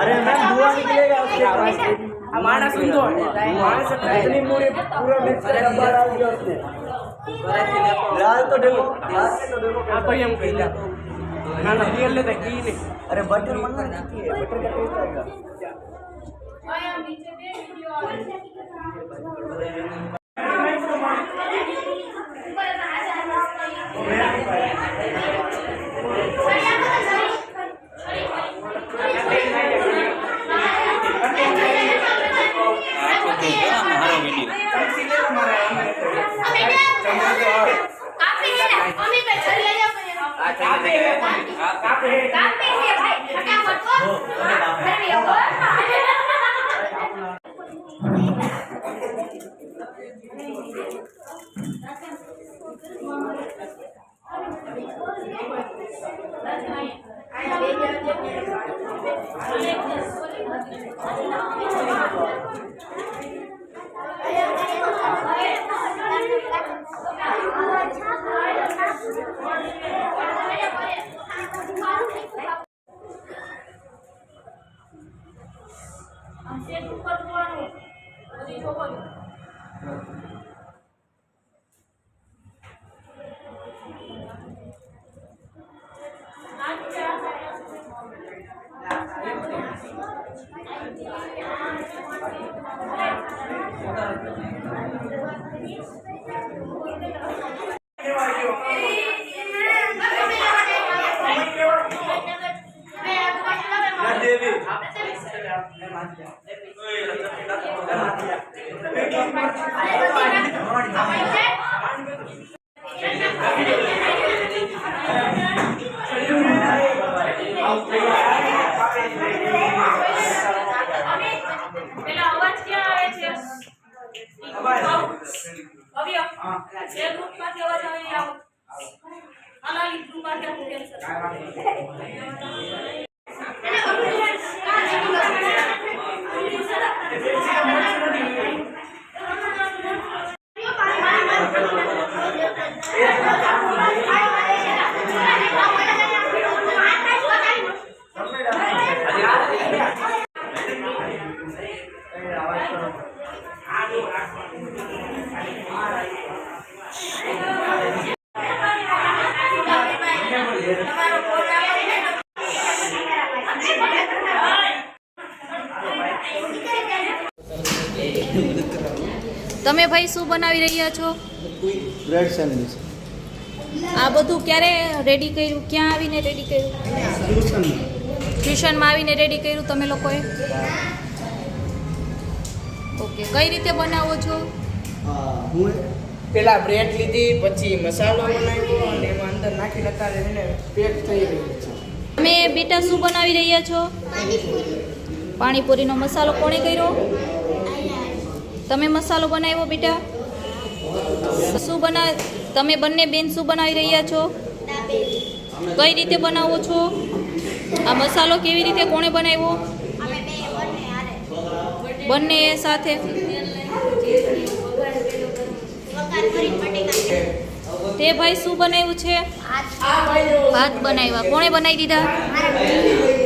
अरे मैम दुआ निकलेगा उसके पास हमारा सुन दो इतनी पूरी पूरा मिक्स कर डब्बा डाल दिया उसने लाल तो देखो आप ही हम कहते ना ना रियल लेते की नहीं अरे बटर मंगा कितनी है बटर का टेस्ट आएगा आया नीचे दे वीडियो તમે ભાઈ શું બનાવી રહ્યા છો? Bread sandwich. આ બધું ક્યારે રેડી કર્યું? ક્યાં આવીને રેડી કર્યું? ટ્યુશનમાં આવીને રેડી કર્યું તમે લોકોએ? ઓકે, કઈ રીતે બનાવો છો? હું પેલા બ્રેડ લીધી, પછી મસાલો બનાવ્યો અને એમાં અંદર નાખીને અત્યારે એને પેક થઈ રહ્યું છે. તમે બેટા શું બનાવી રહ્યા છો? પાણીપુરીનો મસાલો કોણે કર્યો? તમે મસાલો બનાવ્યો બેટા? શું તમે બંને બેન શું બનાવી રહ્યા છો? કઈ રીતે બનાવો છો? આ મસાલો કેવી રીતે કોણે બનાવ્યો? બંને સાથે. તે ભાઈ શું બનાવ્યું છે? ભાત બનાવ્યા. કોણે બનાવી દીધા?